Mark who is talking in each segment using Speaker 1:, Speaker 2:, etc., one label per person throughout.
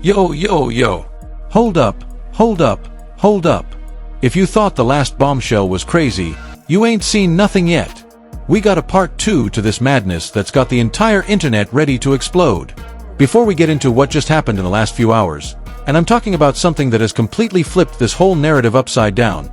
Speaker 1: Yo, yo, yo. Hold up, hold up, hold up. If you thought the last bombshell was crazy, you ain't seen nothing yet. We got a part 2 to this madness that's got the entire internet ready to explode. Before we get into what just happened in the last few hours, and I'm talking about something that has completely flipped this whole narrative upside down,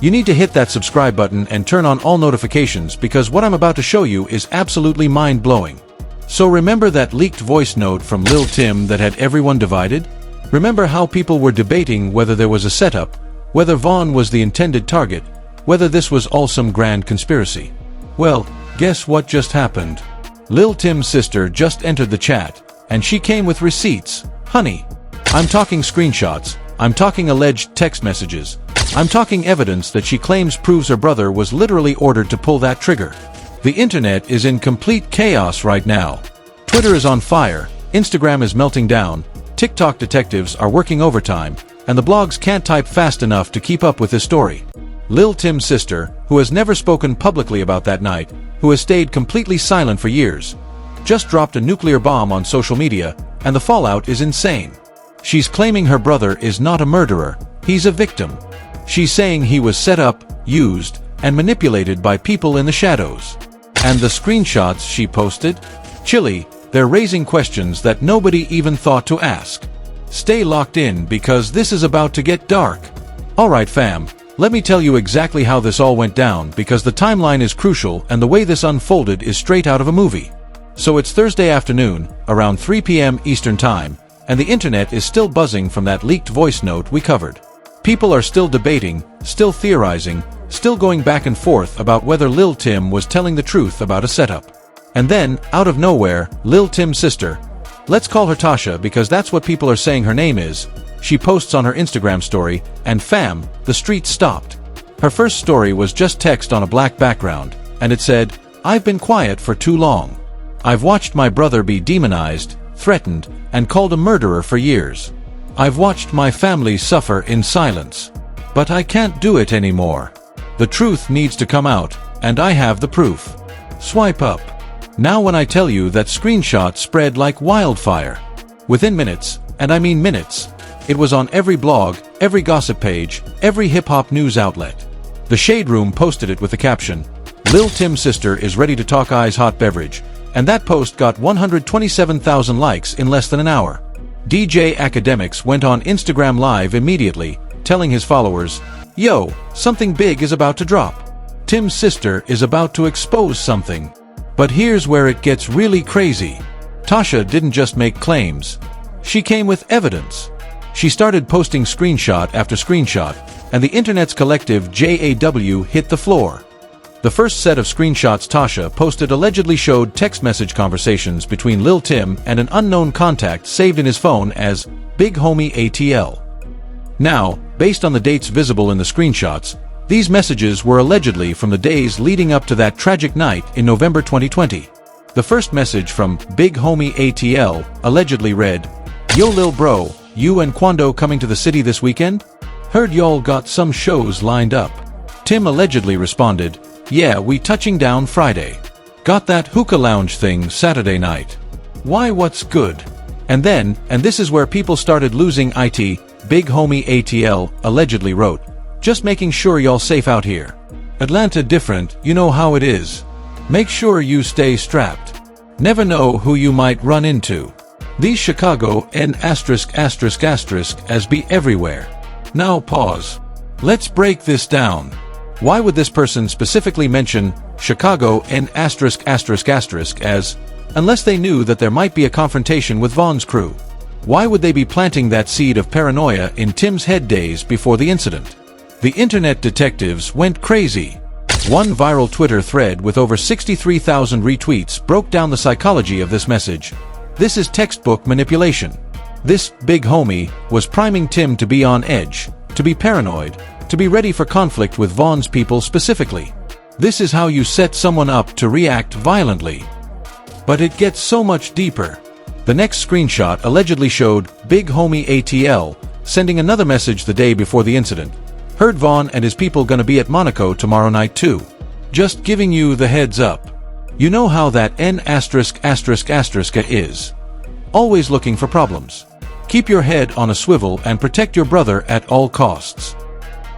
Speaker 1: you need to hit that subscribe button and turn on all notifications because what I'm about to show you is absolutely mind-blowing. So remember that leaked voice note from Lil Tim that had everyone divided? Remember how people were debating whether there was a setup, whether Vaughn was the intended target, whether this was all some grand conspiracy? Well, guess what just happened? Lil Tim's sister just entered the chat, and she came with receipts. Honey, I'm talking screenshots, I'm talking alleged text messages, I'm talking evidence that she claims proves her brother was literally ordered to pull that trigger. The internet is in complete chaos right now. Twitter is on fire, Instagram is melting down, TikTok detectives are working overtime, and the blogs can't type fast enough to keep up with this story. Lil Tim's sister, who has never spoken publicly about that night, who has stayed completely silent for years, just dropped a nuclear bomb on social media, and the fallout is insane. She's claiming her brother is not a murderer, he's a victim. She's saying he was set up, used, and manipulated by people in the shadows. And the screenshots she posted? Chilly, they're raising questions that nobody even thought to ask. Stay locked in because this is about to get dark. Alright fam, let me tell you exactly how this all went down because the timeline is crucial and the way this unfolded is straight out of a movie. So it's Thursday afternoon, around 3 p.m. Eastern Time, and the internet is still buzzing from that leaked voice note we covered. People are still debating, still theorizing, still going back and forth about whether Lil Tim was telling the truth about a setup. And then, out of nowhere, Lil Tim's sister, let's call her Tasha because that's what people are saying her name is, she posts on her Instagram story, and fam, the street stopped. Her first story was just text on a black background, and it said, "I've been quiet for too long. I've watched my brother be demonized, threatened, and called a murderer for years. I've watched my family suffer in silence. But I can't do it anymore. The truth needs to come out, and I have the proof." Swipe up. Now when I tell you that screenshot spread like wildfire. Within minutes, and I mean minutes, it was on every blog, every gossip page, every hip-hop news outlet. The Shade Room posted it with the caption, "Lil Tim's sister is ready to talk I's hot beverage," and that post got 127,000 likes in less than an hour. DJ Academics went on Instagram Live immediately, telling his followers, "Yo, something big is about to drop. Tim's sister is about to expose something." But here's where it gets really crazy. Tasha didn't just make claims. She came with evidence. She started posting screenshot after screenshot, and the internet's collective JAW hit the floor. The first set of screenshots Tasha posted allegedly showed text message conversations between Lil Tim and an unknown contact saved in his phone as Big Homie ATL. Now, based on the dates visible in the screenshots, these messages were allegedly from the days leading up to that tragic night in November 2020. The first message from Big Homie ATL allegedly read, "Yo lil bro, you and Quando coming to the city this weekend? Heard y'all got some shows lined up." Tim allegedly responded, "Yeah, we touching down Friday. Got that hookah lounge thing Saturday night. Why, what's good?" And then, and this is where people started losing it, Big Homie ATL allegedly wrote, "Just making sure y'all safe out here. Atlanta different, you know how it is. Make sure you stay strapped. Never know who you might run into. These Chicago and asterisk as be everywhere." Now pause. Let's break this down. Why would this person specifically mention Chicago and asterisk as, unless they knew that there might be a confrontation with Vaughn's crew? Why would they be planting that seed of paranoia in Tim's head days before the incident? The internet detectives went crazy. One viral Twitter thread with over 63,000 retweets broke down the psychology of this message. This is textbook manipulation. This big homie was priming Tim to be on edge, to be paranoid, to be ready for conflict with Vaughn's people specifically. This is how you set someone up to react violently. But it gets so much deeper. The next screenshot allegedly showed Big Homie ATL sending another message the day before the incident. "Heard Vaughn and his people gonna be at Monaco tomorrow night too. Just giving you the heads up." You know how that N*** is. Always looking for problems. Keep your head on a swivel and protect your brother at all costs.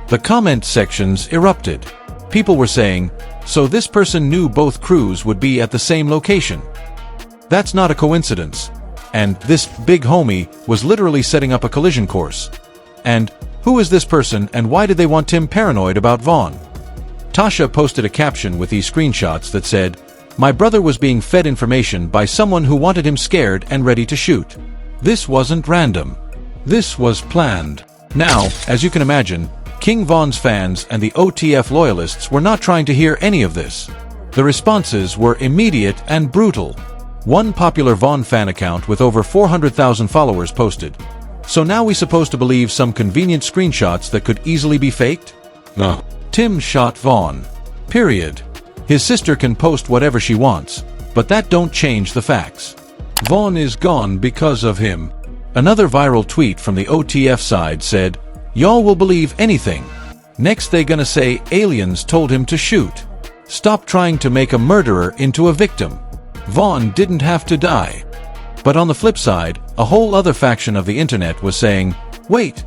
Speaker 1: The comment sections erupted. People were saying, so this person knew both crews would be at the same location. That's not a coincidence. And this big homie was literally setting up a collision course. And who is this person and why did they want Tim paranoid about Vaughn? Tasha posted a caption with these screenshots that said, "My brother was being fed information by someone who wanted him scared and ready to shoot. This wasn't random. This was planned." Now, as you can imagine, King Vaughn's fans and the OTF loyalists were not trying to hear any of this. The responses were immediate and brutal. One popular Vaughn fan account with over 400,000 followers posted, "So now we supposed to believe some convenient screenshots that could easily be faked? No. Tim shot Vaughn. Period. His sister can post whatever she wants, but that don't change the facts. Vaughn is gone because of him." Another viral tweet from the OTF side said, "Y'all will believe anything. Next they gonna say aliens told him to shoot. Stop trying to make a murderer into a victim. Vaughn didn't have to die." But on the flip side, a whole other faction of the internet was saying, wait.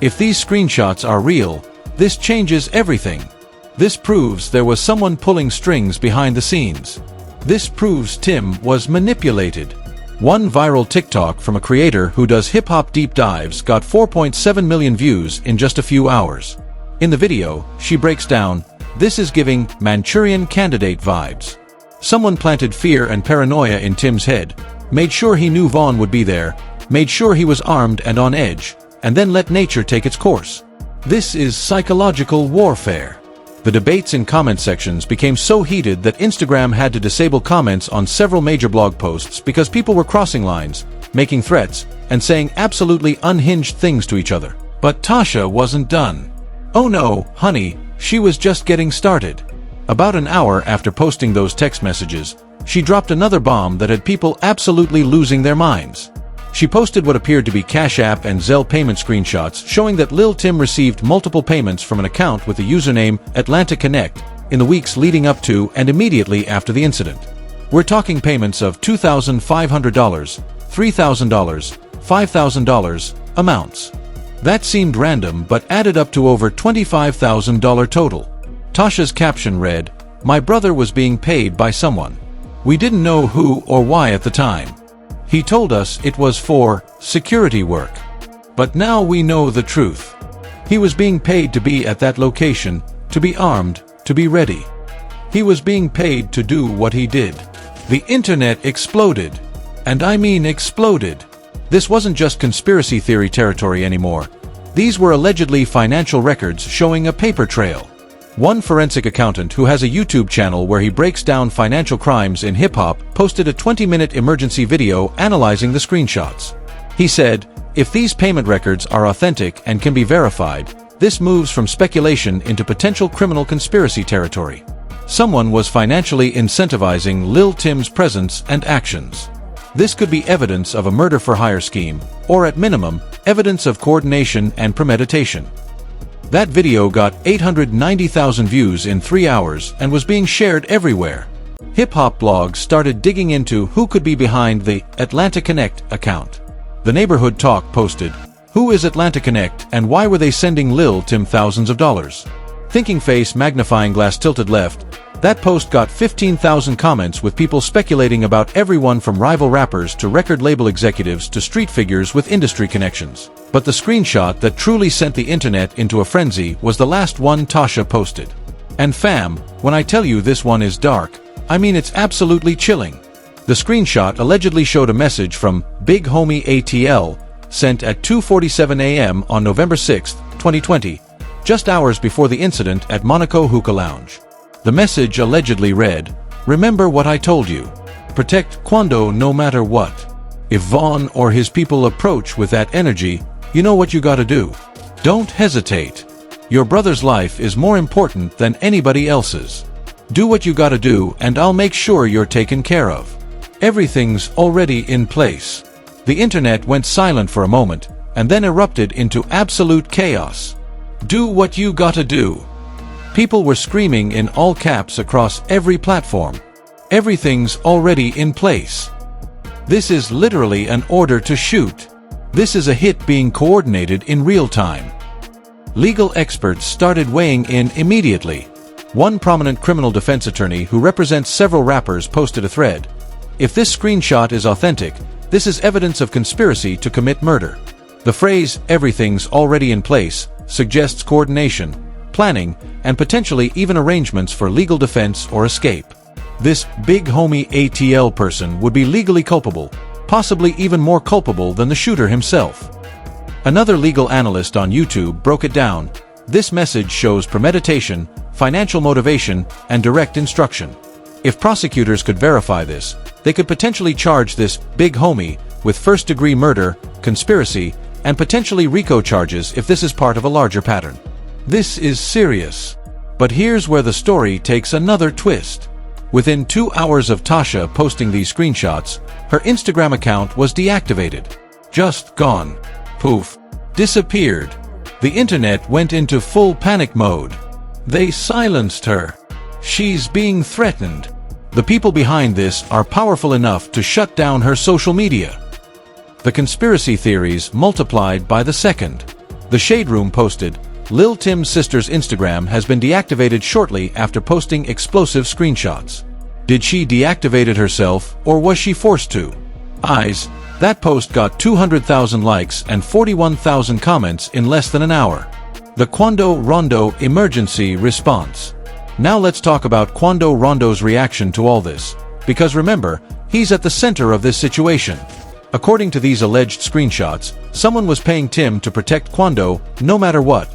Speaker 1: If these screenshots are real, this changes everything. This proves there was someone pulling strings behind the scenes. This proves Tim was manipulated. One viral TikTok from a creator who does hip-hop deep dives got 4.7 million views in just a few hours. In the video, she breaks down, "This is giving Manchurian Candidate vibes." Someone planted fear and paranoia in Tim's head, made sure he knew Vaughn would be there, made sure he was armed and on edge, and then let nature take its course. This is psychological warfare. The debates in comment sections became so heated that Instagram had to disable comments on several major blog posts because people were crossing lines, making threats, and saying absolutely unhinged things to each other. But Tasha wasn't done. Oh no, honey, she was just getting started. About an hour after posting those text messages, she dropped another bomb that had people absolutely losing their minds. She posted what appeared to be Cash App and Zelle payment screenshots showing that Lil Tim received multiple payments from an account with the username Atlanta Connect in the weeks leading up to and immediately after the incident. We're talking payments of $2,500, $3,000, $5,000 amounts. That seemed random but added up to over $25,000 total. Tasha's caption read, "My brother was being paid by someone. We didn't know who or why at the time. He told us it was for security work. But now we know the truth. He was being paid to be at that location, to be armed, to be ready. He was being paid to do what he did." The internet exploded. And I mean exploded. This wasn't just conspiracy theory territory anymore. These were allegedly financial records showing a paper trail. One forensic accountant who has a YouTube channel where he breaks down financial crimes in hip-hop posted a 20-minute emergency video analyzing the screenshots. He said, "If these payment records are authentic and can be verified, this moves from speculation into potential criminal conspiracy territory. Someone was financially incentivizing Lil Tim's presence and actions. This could be evidence of a murder-for-hire scheme, or at minimum, evidence of coordination and premeditation." That video got 890,000 views in 3 hours and was being shared everywhere. Hip-hop blogs started digging into who could be behind the Atlanta Connect account. The Neighborhood Talk posted, "Who is Atlanta Connect and why were they sending Lil Tim thousands of dollars?" Thinking Face Magnifying Glass tilted left. That post got 15,000 comments with people speculating about everyone from rival rappers to record label executives to street figures with industry connections. But the screenshot that truly sent the internet into a frenzy was the last one Tasha posted. And fam, when I tell you this one is dark, I mean it's absolutely chilling. The screenshot allegedly showed a message from Big Homie ATL, sent at 2:47 a.m. on November 6, 2020, just hours before the incident at Monaco Hookah Lounge. The message allegedly read, "Remember what I told you. Protect Quando no matter what. If Vaughn or his people approach with that energy, you know what you gotta do. Don't hesitate. Your brother's life is more important than anybody else's. Do what you gotta do and I'll make sure you're taken care of. Everything's already in place." The internet went silent for a moment and then erupted into absolute chaos. Do what you gotta do. People were screaming in all caps across every platform. Everything's already in place. This is literally an order to shoot. This is a hit being coordinated in real time. Legal experts started weighing in immediately. One prominent criminal defense attorney who represents several rappers posted a thread. If this screenshot is authentic, this is evidence of conspiracy to commit murder. The phrase, "everything's already in place," suggests coordination, planning, and potentially even arrangements for legal defense or escape. This big homie ATL person would be legally culpable, possibly even more culpable than the shooter himself. Another legal analyst on YouTube broke it down. This message shows premeditation, financial motivation, and direct instruction. If prosecutors could verify this, they could potentially charge this big homie with first-degree murder, conspiracy, and potentially RICO charges if this is part of a larger pattern. This is serious. But here's where the story takes another twist. Within 2 hours of Tasha posting these screenshots, her Instagram account was deactivated. Just gone. Poof. Disappeared. The internet went into full panic mode. They silenced her. She's being threatened. The people behind this are powerful enough to shut down her social media. The conspiracy theories multiplied by the second. The Shade Room posted, Lil Tim's sister's Instagram has been deactivated shortly after posting explosive screenshots. Did she deactivate it herself, or was she forced to? Eyes. That post got 200,000 likes and 41,000 comments in less than an hour. The Quando Rondo emergency response. Now let's talk about Quando Rondo's reaction to all this. Because remember, he's at the center of this situation. According to these alleged screenshots, someone was paying Tim to protect Quando no matter what.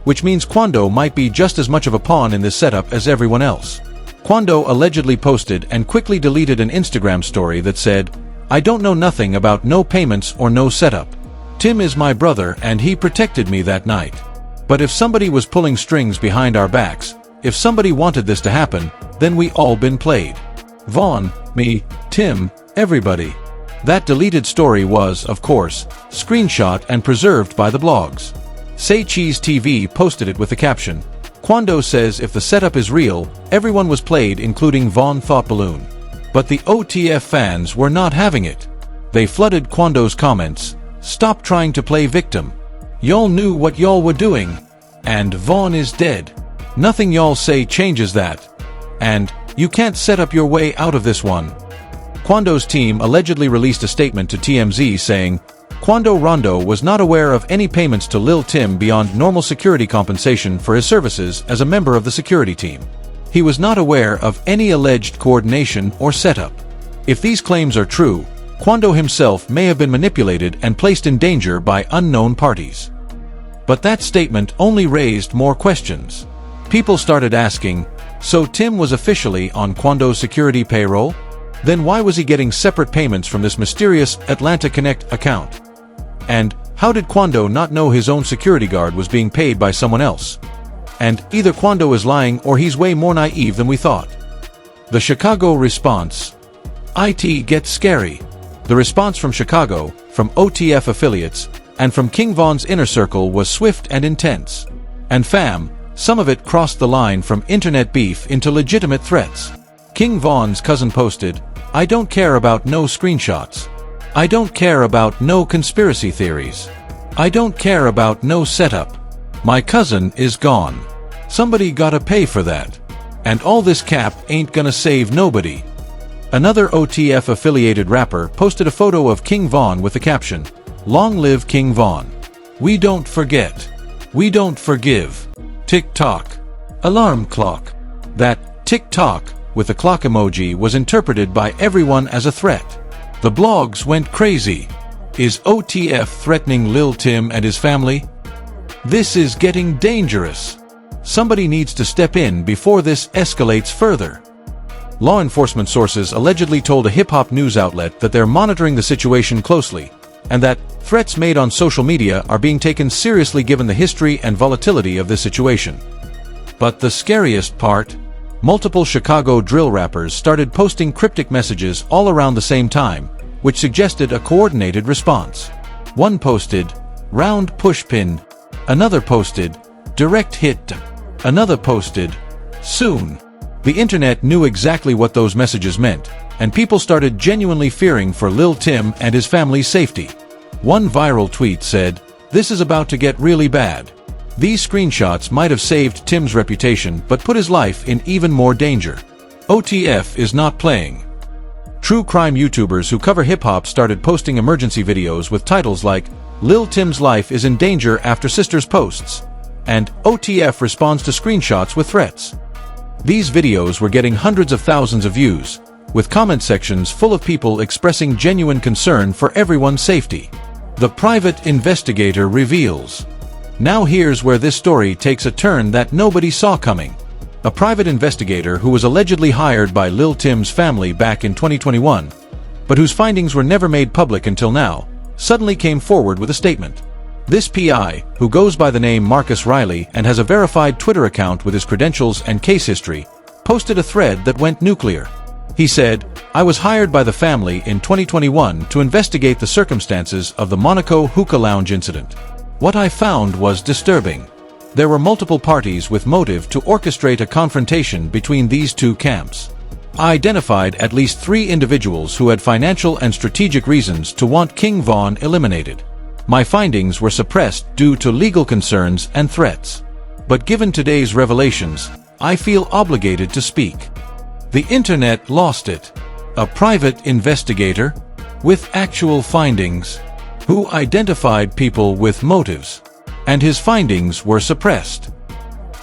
Speaker 1: Which means Quando might be just as much of a pawn in this setup as everyone else. Quando allegedly posted and quickly deleted an Instagram story that said, "I don't know nothing about no payments or no setup. Tim is my brother and he protected me that night. But if somebody was pulling strings behind our backs, if somebody wanted this to happen, then we all been played. Vaughn, me, Tim, everybody." That deleted story was, of course, screenshot and preserved by the blogs. Say Cheese TV posted it with the caption, "Quando says if the setup is real, everyone was played including Vaughn Thought Balloon." But the OTF fans were not having it. They flooded Quando's comments, "Stop trying to play victim. Y'all knew what y'all were doing. And Vaughn is dead. Nothing y'all say changes that. And you can't set up your way out of this one." Quando's team allegedly released a statement to TMZ saying, Quando Rondo was not aware of any payments to Lil Tim beyond normal security compensation for his services as a member of the security team. He was not aware of any alleged coordination or setup. If these claims are true, Quando himself may have been manipulated and placed in danger by unknown parties. But that statement only raised more questions. People started asking, so Tim was officially on Quando's security payroll? Then why was he getting separate payments from this mysterious Atlanta Connect account? And how did Quando not know his own security guard was being paid by someone else? And either Quando is lying or he's way more naive than we thought. The Chicago response. IT gets scary. The response from Chicago, from OTF affiliates, and from King Von's inner circle was swift and intense. And fam, some of it crossed the line from internet beef into legitimate threats. King Von's cousin posted, "I don't care about no screenshots. I don't care about no conspiracy theories. I don't care about no setup. My cousin is gone. Somebody gotta pay for that. And all this cap ain't gonna save nobody." Another OTF-affiliated rapper posted a photo of King Von with the caption, "Long live King Von. We don't forget. We don't forgive. Tick-tock. Alarm clock." That tick-tock with the clock emoji was interpreted by everyone as a threat. The blogs went crazy. Is OTF threatening Lil Tim and his family? This is getting dangerous. Somebody needs to step in before this escalates further. Law enforcement sources allegedly told a hip-hop news outlet that they're monitoring the situation closely, and that threats made on social media are being taken seriously given the history and volatility of this situation. But the scariest part? Multiple Chicago drill rappers started posting cryptic messages all around the same time, which suggested a coordinated response. One posted, "Round pushpin." Another posted, "Direct hit." Another posted, "Soon." The internet knew exactly what those messages meant. and people started genuinely fearing for Lil Tim and his family's safety. One viral tweet said, "This is about to get really bad." These screenshots might have saved Tim's reputation but put his life in even more danger. OTF is not playing. True crime YouTubers who cover hip-hop started posting emergency videos with titles like, "Lil Tim's life is in danger after sister's posts," and "OTF responds to screenshots with threats." These videos were getting hundreds of thousands of views, with comment sections full of people expressing genuine concern for everyone's safety. The private investigator reveals. Now here's where this story takes a turn that nobody saw coming. A private investigator who was allegedly hired by Lil Tim's family back in 2021, but whose findings were never made public until now, suddenly came forward with a statement. This PI, who goes by the name Marcus Riley and has a verified Twitter account with his credentials and case history, posted a thread that went nuclear. He said, "I was hired by the family in 2021 to investigate the circumstances of the Monaco hookah lounge incident. What I found was disturbing. There were multiple parties with motive to orchestrate a confrontation between these two camps. I identified at least 3 individuals who had financial and strategic reasons to want King Von eliminated. My findings were suppressed due to legal concerns and threats. But given today's revelations, I feel obligated to speak." The internet lost it. A private investigator? With actual findings? Who identified people with motives? And his findings were suppressed.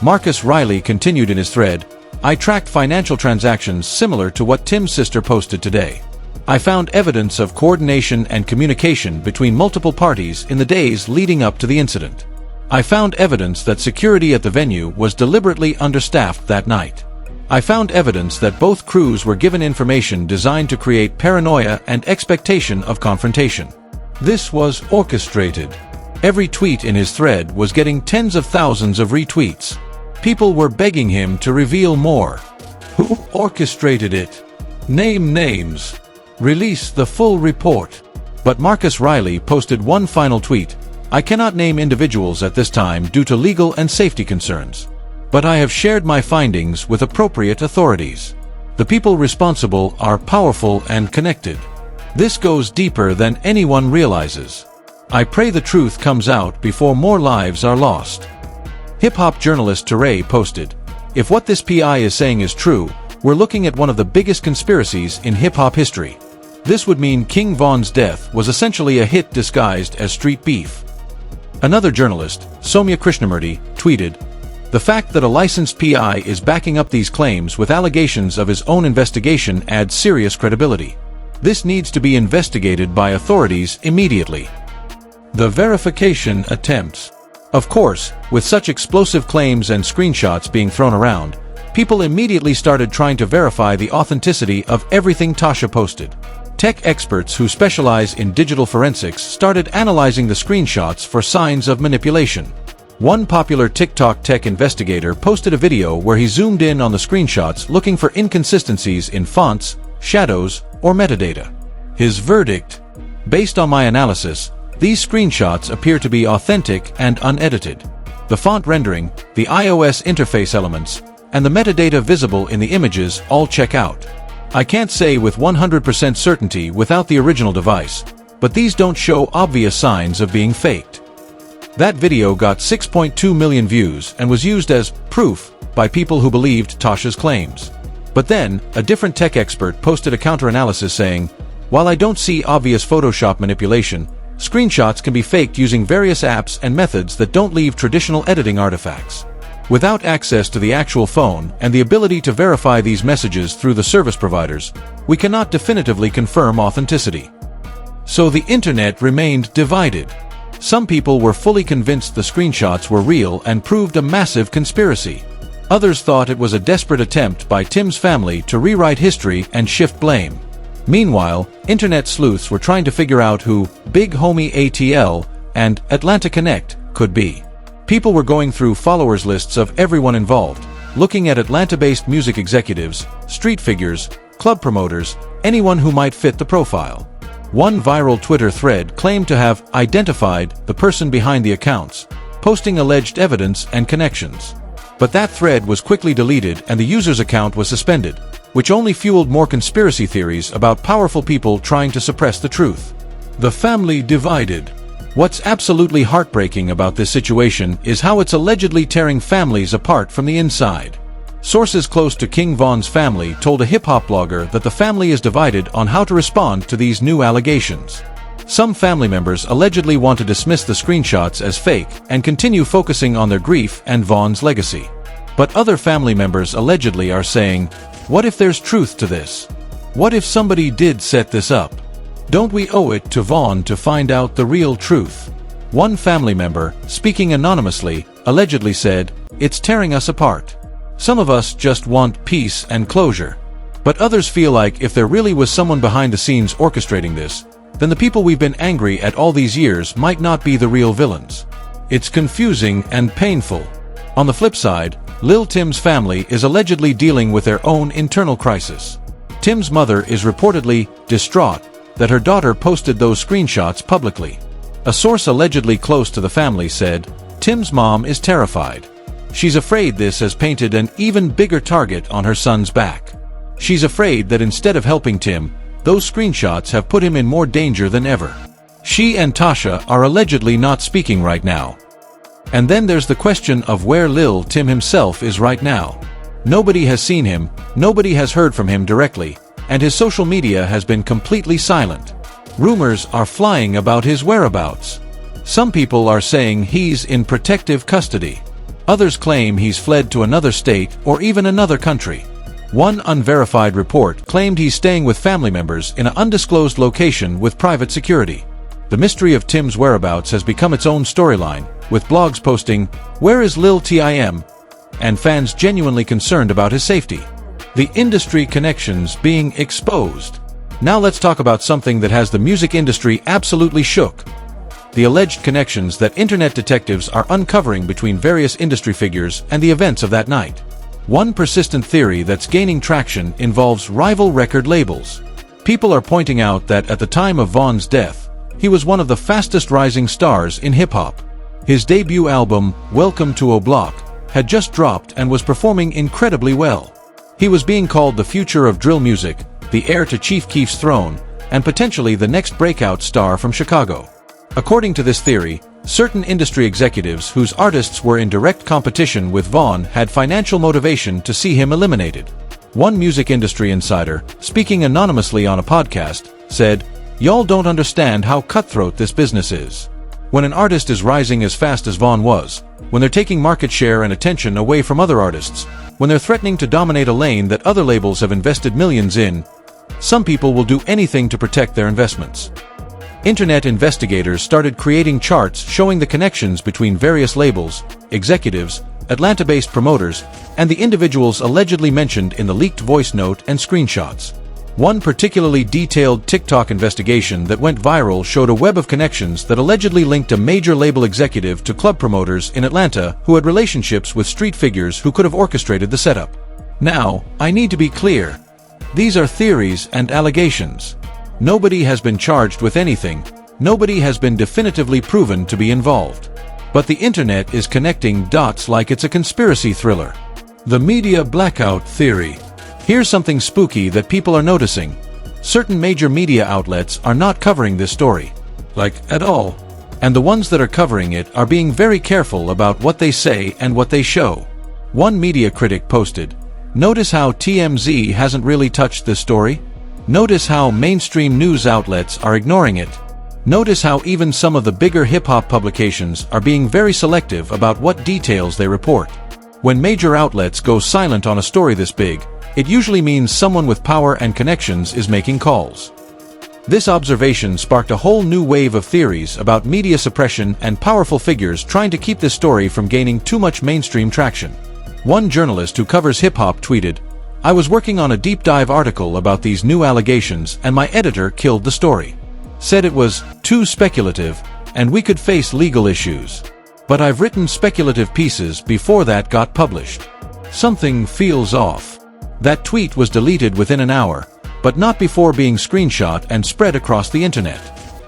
Speaker 1: Marcus Riley continued in his thread, "I tracked financial transactions similar to what Tim's sister posted today. I found evidence of coordination and communication between multiple parties in the days leading up to the incident. I found evidence that security at the venue was deliberately understaffed that night. I found evidence that both crews were given information designed to create paranoia and expectation of confrontation. This was orchestrated." Every tweet in his thread was getting tens of thousands of retweets. People were begging him to reveal more. Who orchestrated it? Name names. Release the full report. But Marcus Riley posted one final tweet, "I cannot name individuals at this time due to legal and safety concerns. But I have shared my findings with appropriate authorities. The people responsible are powerful and connected. This goes deeper than anyone realizes. I pray the truth comes out before more lives are lost." Hip-hop journalist Teray posted, "If what this PI is saying is true, we're looking at one of the biggest conspiracies in hip-hop history. This would mean King Von's death was essentially a hit disguised as street beef." Another journalist, Soumya Krishnamurti, tweeted, "The fact that a licensed PI is backing up these claims with allegations of his own investigation adds serious credibility. This needs to be investigated by authorities immediately." The verification attempts. Of course, with such explosive claims and screenshots being thrown around, people immediately started trying to verify the authenticity of everything Tasha posted. Tech experts who specialize in digital forensics started analyzing the screenshots for signs of manipulation. One popular TikTok tech investigator posted a video where he zoomed in on the screenshots looking for inconsistencies in fonts, shadows, or metadata. His verdict: "Based on my analysis, these screenshots appear to be authentic and unedited. The font rendering, the iOS interface elements, and the metadata visible in the images all check out. I can't say with 100% certainty without the original device, but these don't show obvious signs of being faked." That video got 6.2 million views and was used as proof by people who believed Tasha's claims. But then, a different tech expert posted a counter-analysis saying, "While I don't see obvious Photoshop manipulation, screenshots can be faked using various apps and methods that don't leave traditional editing artifacts. Without access to the actual phone and the ability to verify these messages through the service providers, we cannot definitively confirm authenticity." So the internet remained divided. Some people were fully convinced the screenshots were real and proved a massive conspiracy. Others thought it was a desperate attempt by Tim's family to rewrite history and shift blame. Meanwhile, internet sleuths were trying to figure out who Big Homie ATL and Atlanta Connect could be. People were going through followers lists of everyone involved, looking at Atlanta-based music executives, street figures, club promoters, anyone who might fit the profile. One viral Twitter thread claimed to have identified the person behind the accounts, posting alleged evidence and connections. But that thread was quickly deleted and the user's account was suspended. which only fueled more conspiracy theories about powerful people trying to suppress the truth. The family divided. What's absolutely heartbreaking about this situation is how it's allegedly tearing families apart from the inside. Sources close to King Von's family told a hip-hop blogger that the family is divided on how to respond to these new allegations. Some family members allegedly want to dismiss the screenshots as fake and continue focusing on their grief and Von's legacy. But other family members allegedly are saying, what if there's truth to this? What if somebody did set this up? Don't we owe it to Von to find out the real truth? One family member, speaking anonymously, allegedly said, "It's tearing us apart. Some of us just want peace and closure. But others feel like if there really was someone behind the scenes orchestrating this, then the people we've been angry at all these years might not be the real villains." It's confusing and painful. On the flip side, Lil Tim's family is allegedly dealing with their own internal crisis. Tim's mother is reportedly distraught that her daughter posted those screenshots publicly. A source allegedly close to the family said, "Tim's mom is terrified. She's afraid this has painted an even bigger target on her son's back. She's afraid that instead of helping Tim, those screenshots have put him in more danger than ever." She and Tasha are allegedly not speaking right now. And then there's the question of where Lil Tim himself is right now. Nobody has seen him, nobody has heard from him directly, and his social media has been completely silent. Rumors are flying about his whereabouts. Some people are saying he's in protective custody. Others claim he's fled to another state or even another country. One unverified report claimed he's staying with family members in an undisclosed location with private security. The mystery of Tim's whereabouts has become its own storyline, with blogs posting, "Where is Lil Tim?" and fans genuinely concerned about his safety. The industry connections being exposed. Now let's talk about something that has the music industry absolutely shook. The alleged connections that internet detectives are uncovering between various industry figures and the events of that night. One persistent theory that's gaining traction involves rival record labels. People are pointing out that at the time of Von's death, he was one of the fastest rising stars in hip-hop. His debut album, Welcome to Oblock, had just dropped and was performing incredibly well. He was being called the future of drill music, the heir to Chief Keef's throne, and potentially the next breakout star from Chicago. According to this theory, certain industry executives whose artists were in direct competition with Von had financial motivation to see him eliminated. One music industry insider, speaking anonymously on a podcast, said, "Y'all don't understand how cutthroat this business is. When an artist is rising as fast as Von was, when they're taking market share and attention away from other artists, when they're threatening to dominate a lane that other labels have invested millions in, some people will do anything to protect their investments." Internet investigators started creating charts showing the connections between various labels, executives, Atlanta-based promoters, and the individuals allegedly mentioned in the leaked voice note and screenshots. One particularly detailed TikTok investigation that went viral showed a web of connections that allegedly linked a major label executive to club promoters in Atlanta who had relationships with street figures who could have orchestrated the setup. Now, I need to be clear. These are theories and allegations. Nobody has been charged with anything, nobody has been definitively proven to be involved. But the internet is connecting dots like it's a conspiracy thriller. The media blackout theory. Here's something spooky that people are noticing. Certain major media outlets are not covering this story. Like, at all. And the ones that are covering it are being very careful about what they say and what they show. One media critic posted, "Notice how TMZ hasn't really touched this story? Notice how mainstream news outlets are ignoring it. Notice how even some of the bigger hip-hop publications are being very selective about what details they report. When major outlets go silent on a story this big, it usually means someone with power and connections is making calls." This observation sparked a whole new wave of theories about media suppression and powerful figures trying to keep this story from gaining too much mainstream traction. One journalist who covers hip-hop tweeted, "I was working on a deep dive article about these new allegations and my editor killed the story. Said it was too speculative and we could face legal issues. But I've written speculative pieces before that got published. Something feels off." That tweet was deleted within an hour, but not before being screenshot and spread across the internet.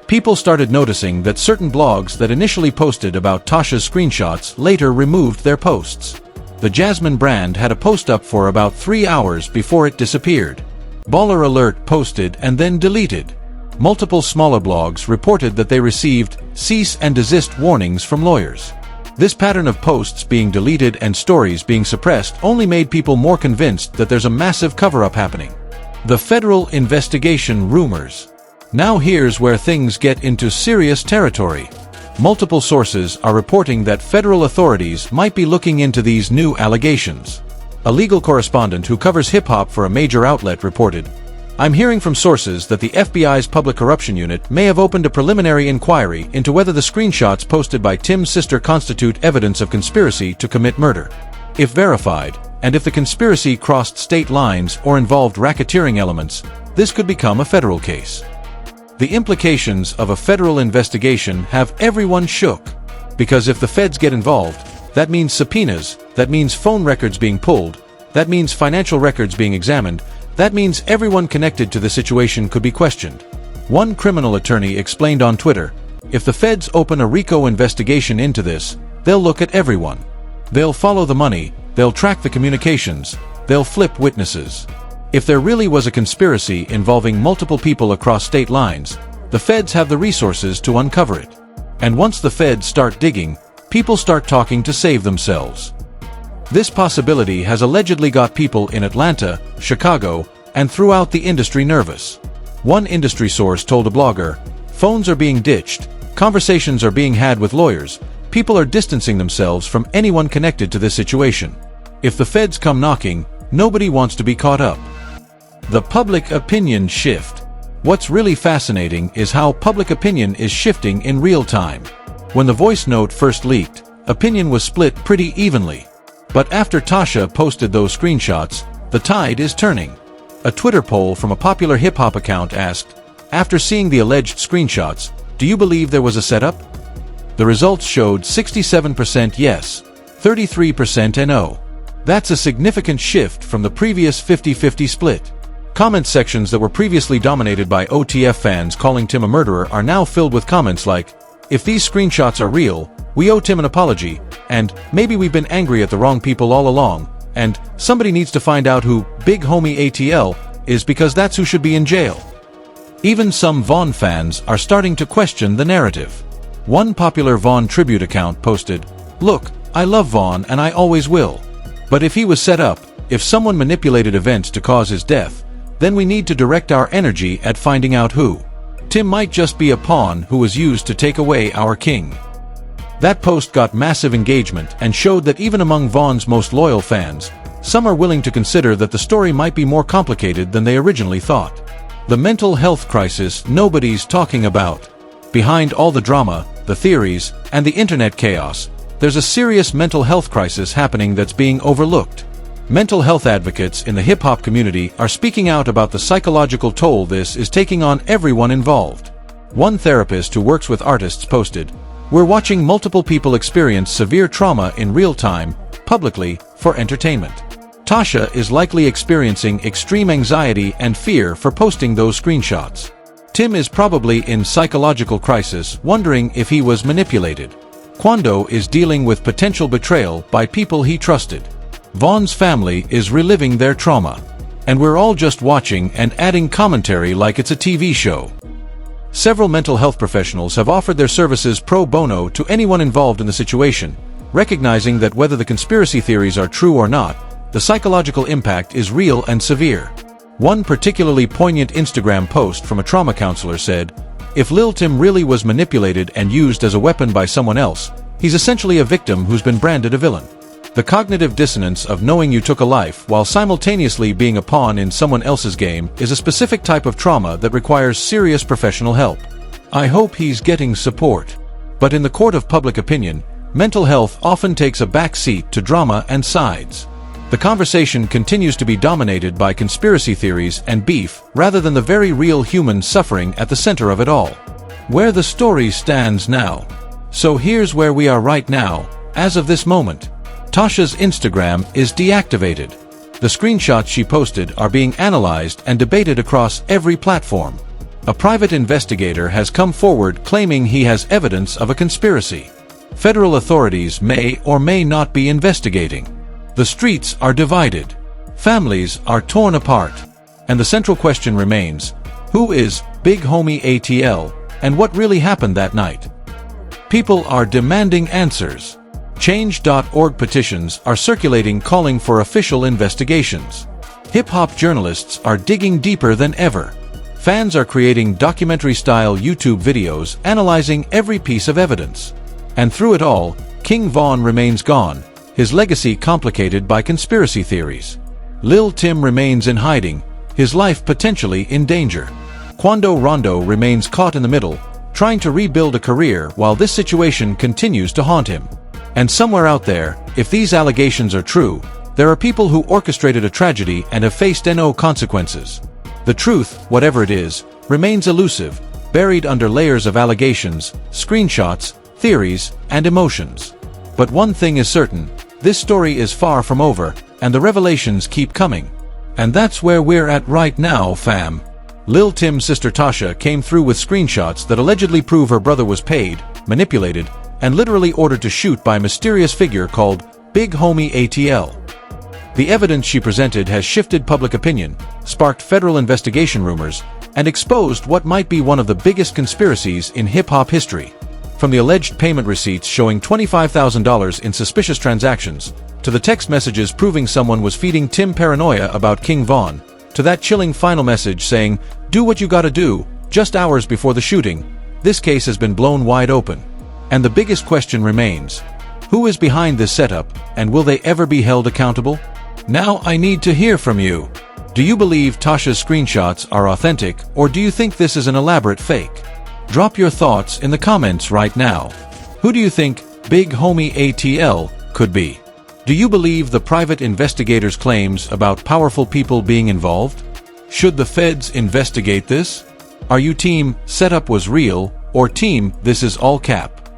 Speaker 1: People started noticing that certain blogs that initially posted about Tasha's screenshots later removed their posts. The Jasmine brand had a post up for about 3 hours before it disappeared. Baller Alert posted and then deleted. Multiple smaller blogs reported that they received cease and desist warnings from lawyers. This pattern of posts being deleted and stories being suppressed only made people more convinced that there's a massive cover-up happening. The federal investigation rumors. Now here's where things get into serious territory. Multiple sources are reporting that federal authorities might be looking into these new allegations. A legal correspondent who covers hip-hop for a major outlet reported, "I'm hearing from sources that the FBI's Public Corruption Unit may have opened a preliminary inquiry into whether the screenshots posted by Tim's sister constitute evidence of conspiracy to commit murder. If verified, and if the conspiracy crossed state lines or involved racketeering elements, this could become a federal case." The implications of a federal investigation have everyone shook. Because if the feds get involved, that means subpoenas, that means phone records being pulled, that means financial records being examined, that means everyone connected to the situation could be questioned. One criminal attorney explained on Twitter, "If the feds open a RICO investigation into this, they'll look at everyone. They'll follow the money, they'll track the communications, they'll flip witnesses. If there really was a conspiracy involving multiple people across state lines, the feds have the resources to uncover it. And once the feds start digging, people start talking to save themselves." This possibility has allegedly got people in Atlanta, Chicago, and throughout the industry nervous. One industry source told a blogger, "Phones are being ditched, conversations are being had with lawyers, people are distancing themselves from anyone connected to this situation. If the feds come knocking, nobody wants to be caught up." The public opinion shift. What's really fascinating is how public opinion is shifting in real time. When the voice note first leaked, opinion was split pretty evenly. But after Tasha posted those screenshots, the tide is turning. A Twitter poll from a popular hip-hop account asked, "After seeing the alleged screenshots, do you believe there was a setup?" The results showed 67% yes, 33% no. That's a significant shift from the previous 50-50 split. Comment sections that were previously dominated by OTF fans calling Tim a murderer are now filled with comments like, "If these screenshots are real, we owe Tim an apology," and "Maybe we've been angry at the wrong people all along," and "Somebody needs to find out who Big Homie ATL is because that's who should be in jail." Even some Vaughn fans are starting to question the narrative. One popular Vaughn tribute account posted, "Look, I love Vaughn and I always will. But if he was set up, if someone manipulated events to cause his death, then we need to direct our energy at finding out who. Tim might just be a pawn who was used to take away our king." That post got massive engagement and showed that even among Vaughn's most loyal fans, some are willing to consider that the story might be more complicated than they originally thought. The mental health crisis nobody's talking about. Behind all the drama, the theories, and the internet chaos, there's a serious mental health crisis happening that's being overlooked. Mental health advocates in the hip-hop community are speaking out about the psychological toll this is taking on everyone involved. One therapist who works with artists posted, "We're watching multiple people experience severe trauma in real time, publicly, for entertainment. Tasha is likely experiencing extreme anxiety and fear for posting those screenshots. Tim is probably in psychological crisis, wondering if he was manipulated. Quando is dealing with potential betrayal by people he trusted. Vaughn's family is reliving their trauma. And we're all just watching and adding commentary like it's a TV show." Several mental health professionals have offered their services pro bono to anyone involved in the situation, recognizing that whether the conspiracy theories are true or not, the psychological impact is real and severe. One particularly poignant Instagram post from a trauma counselor said, "If Lil Tim really was manipulated and used as a weapon by someone else, he's essentially a victim who's been branded a villain. The cognitive dissonance of knowing you took a life while simultaneously being a pawn in someone else's game is a specific type of trauma that requires serious professional help. I hope he's getting support." But in the court of public opinion, mental health often takes a back seat to drama and sides. The conversation continues to be dominated by conspiracy theories and beef rather than the very real human suffering at the center of it all. Where the story stands now. So here's where we are right now, as of this moment. Tasha's Instagram is deactivated. The screenshots she posted are being analyzed and debated across every platform. A private investigator has come forward claiming he has evidence of a conspiracy. Federal authorities may or may not be investigating. The streets are divided. Families are torn apart. And the central question remains, who is Big Homie ATL, and what really happened that night? People are demanding answers. Change.org petitions are circulating calling for official investigations. Hip-hop journalists are digging deeper than ever. Fans are creating documentary-style YouTube videos analyzing every piece of evidence. And through it all, King Von remains gone, his legacy complicated by conspiracy theories. Lil Tim remains in hiding, his life potentially in danger. Quando Rondo remains caught in the middle, trying to rebuild a career while this situation continues to haunt him. And somewhere out there, if these allegations are true, there are people who orchestrated a tragedy and have faced no consequences. The truth, whatever it is, remains elusive, buried under layers of allegations, screenshots, theories, and emotions. But one thing is certain, this story is far from over, and the revelations keep coming. And that's where we're at right now, fam. Lil Tim's sister Tasha came through with screenshots that allegedly prove her brother was paid, manipulated, and literally ordered to shoot by a mysterious figure called Big Homie ATL. The evidence she presented has shifted public opinion, sparked federal investigation rumors, and exposed what might be one of the biggest conspiracies in hip-hop history. From the alleged payment receipts showing $25,000 in suspicious transactions, to the text messages proving someone was feeding Tim paranoia about King Von, to that chilling final message saying, "Do what you gotta do," just hours before the shooting, this case has been blown wide open. And the biggest question remains, who is behind this setup, and will they ever be held accountable? Now I need to hear from you. Do you believe Tasha's screenshots are authentic, or do you think this is an elaborate fake? Drop your thoughts in the comments right now. Who do you think Big Homie ATL could be? Do you believe the private investigators' claims about powerful people being involved? Should the feds investigate this? Are you team setup was real, or team this is all cap?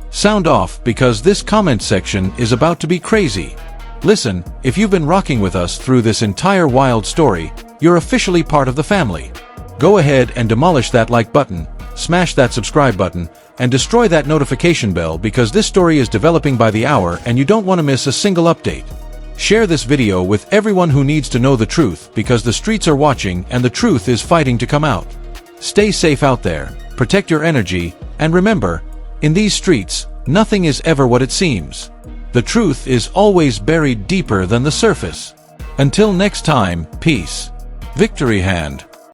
Speaker 1: Sound off, because this comment section is about to be crazy. Listen, if you've been rocking with us through this entire wild story, you're officially part of the family. Go ahead and demolish that like button, smash that subscribe button, and destroy that notification bell, because this story is developing by the hour and you don't want to miss a single update. Share this video with everyone who needs to know the truth, because the streets are watching and the truth is fighting to come out. Stay safe out there, protect your energy, and remember, in these streets, nothing is ever what it seems. The truth is always buried deeper than the surface. Until next time, peace. Victory hand.